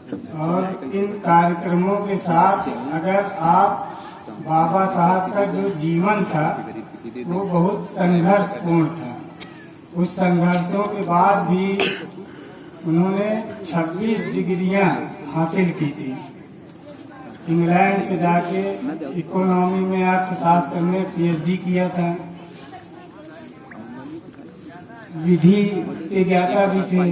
और इन कार्यक्रमों के साथ अगर आप बाबा साहब का जो जीवन था वो बहुत संघर्षपूर्ण था। उस संघर्षों के बाद भी उन्होंने 26 डिग्रियां हासिल की थी। इंग्लैंड से जाके इकोनॉमी में, अर्थशास्त्र में पीएचडी किया था। विधि के ज्ञाता भी थे।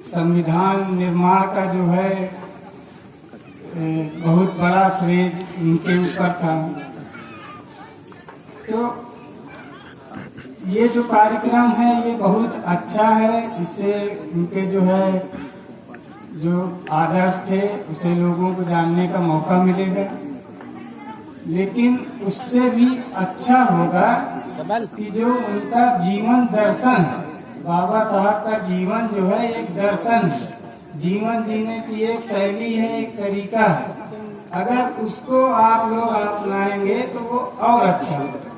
संविधान निर्माण का जो है बहुत बड़ा श्रेय उनके ऊपर था। तो ये जो कार्यक्रम है ये बहुत अच्छा है। इससे उनके जो है जो आदर्श थे उसे लोगों को जानने का मौका मिलेगा। लेकिन उससे भी अच्छा होगा कि जो उनका जीवन दर्शन, बाबा साहब का जीवन जो है एक दर्शन है, जीवन जीने की एक शैली है, एक तरीका है। अगर उसको आप लोग अपनाएंगे तो वो और अच्छा होगा।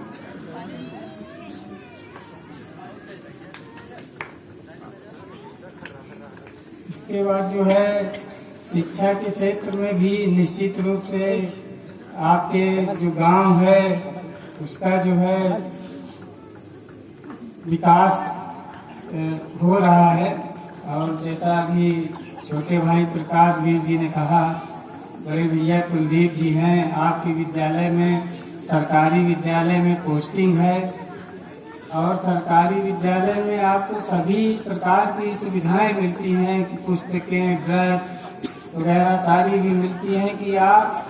इसके बाद जो है शिक्षा के क्षेत्र में भी निश्चित रूप से आपके जो गांव है उसका जो है विकास हो रहा है। और जैसा अभी छोटे भाई प्रकाश वीर जी ने कहा, बड़े भैया कुलदीप जी हैं, आपके विद्यालय में, सरकारी विद्यालय में पोस्टिंग है और सरकारी विद्यालय में आपको सभी प्रकार की सुविधाएं मिलती हैं कि पुस्तकें, ड्रेस वगैरह सारी भी मिलती हैं कि आप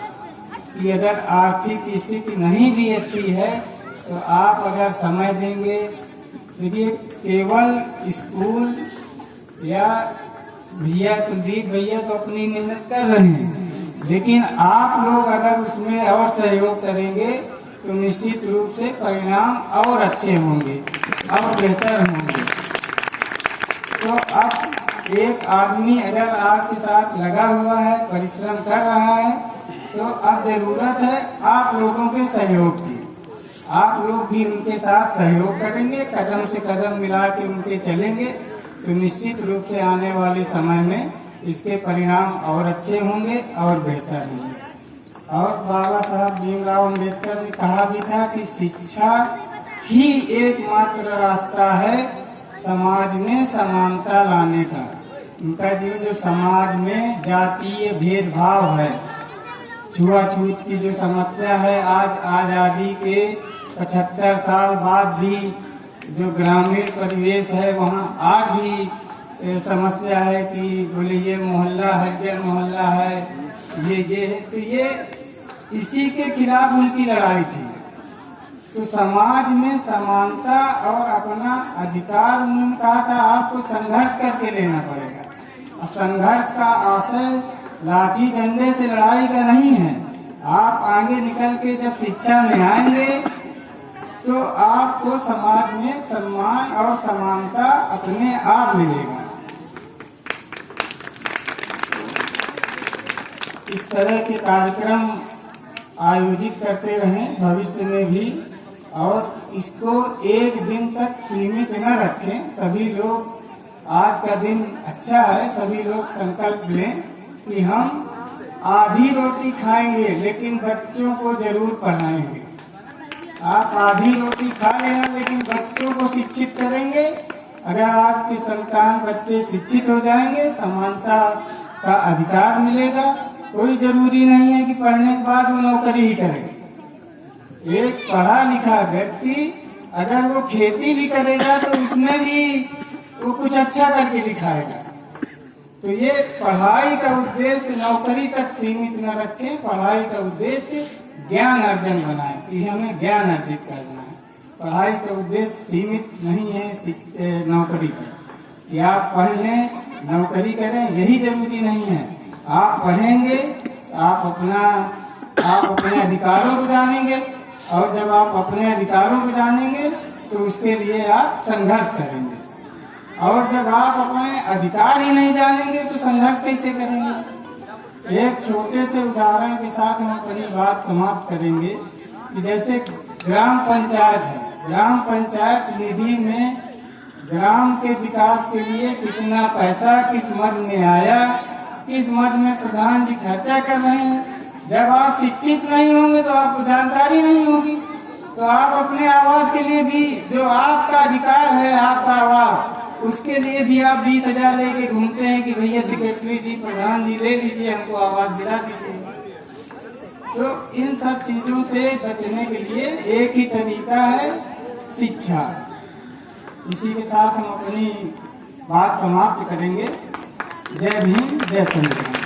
की अगर आर्थिक स्थिति नहीं भी अच्छी है तो आप अगर समय देंगे, देखिए केवल स्कूल या भैया कुलदीप भैया तो अपनी मेहनत कर रहे हैं, लेकिन आप लोग अगर उसमें और सहयोग करेंगे तो निश्चित रूप से परिणाम और अच्छे होंगे और बेहतर होंगे। तो अब एक आदमी अगर आपके साथ लगा हुआ है, परिश्रम कर रहा है, तो अब जरूरत है आप लोगों के सहयोग की। आप लोग भी उनके साथ सहयोग करेंगे, कदम से कदम मिला के उनके चलेंगे तो निश्चित रूप से आने वाले समय में इसके परिणाम और अच्छे होंगे और बेहतर होंगे। और बाबा साहब भीमराव अम्बेडकर ने कहा भी था कि शिक्षा ही एकमात्र रास्ता है समाज में समानता लाने का। उनका जीवन जो समाज में जातीय भेदभाव है, छुआछूत की जो समस्या है, आज आजादी के 75 साल बाद भी जो ग्रामीण परिवेश है वहाँ आज भी समस्या है कि बोले ये मोहल्ला हरिजन मोहल्ला है, ये है। तो ये इसी के खिलाफ उनकी लड़ाई थी। तो समाज में समानता और अपना अधिकार उन्होंने कहा था आपको संघर्ष करके लेना पड़ेगा। और संघर्ष का आशय लाठी डंडे से लड़ाई का नहीं है। आप आगे निकल के जब शिक्षा में आएंगे तो आपको समाज में सम्मान और समानता अपने आप मिलेगा। इस तरह के कार्यक्रम आयोजित करते रहें भविष्य में भी, और इसको एक दिन तक सीमित न रखें। सभी लोग, आज का दिन अच्छा है, सभी लोग संकल्प लें कि हम आधी रोटी खाएंगे लेकिन बच्चों को जरूर पढ़ाएंगे। आप आधी रोटी खा लेना लेकिन बच्चों को शिक्षित करेंगे। अगर आपके संतान बच्चे शिक्षित हो जाएंगे, समानता का अधिकार मिलेगा। कोई जरूरी नहीं है कि पढ़ने के बाद वो नौकरी ही करे। एक पढ़ा लिखा व्यक्ति अगर वो खेती भी करेगा तो उसमें भी वो कुछ अच्छा करके दिखाएगा। तो ये पढ़ाई का उद्देश्य नौकरी तक सीमित न रखें। पढ़ाई का उद्देश्य ज्ञान अर्जन बनाए कि हमें ज्ञान अर्जित करना है। पढ़ाई का उद्देश्य सीमित नहीं है नौकरी की, कि आप पढ़ लें नौकरी करें, यही जरूरी नहीं है। आप पढ़ेंगे, आप अपने अधिकारों को जानेंगे, और जब आप अपने अधिकारों को जानेंगे तो उसके लिए आप संघर्ष करेंगे। और जब आप अपने अधिकार ही नहीं जानेंगे तो संघर्ष कैसे करेंगे। एक छोटे से उदाहरण के साथ हम अपनी बात समाप्त करेंगे कि जैसे ग्राम पंचायत है, ग्राम पंचायत निधि में ग्राम के विकास के लिए कितना पैसा किस मद में आया किस मद में प्रधान जी खर्चा कर रहे हैं। जब आप शिक्षित नहीं होंगे तो आपको जानकारी नहीं होगी, तो आप अपने आवास के लिए भी, जो आपका अधिकार है आपका आवास, उसके लिए भी आप 20,000 लेके घूमते हैं कि भैया सेक्रेटरी जी, प्रधान जी ले लीजिए, हमको आवास दिला दीजिए। तो इन सब चीजों से बचने के लिए एक ही तरीका है, शिक्षा। इसी के साथ हम अपनी बात समाप्त करेंगे। जय भीम, जय संविधान।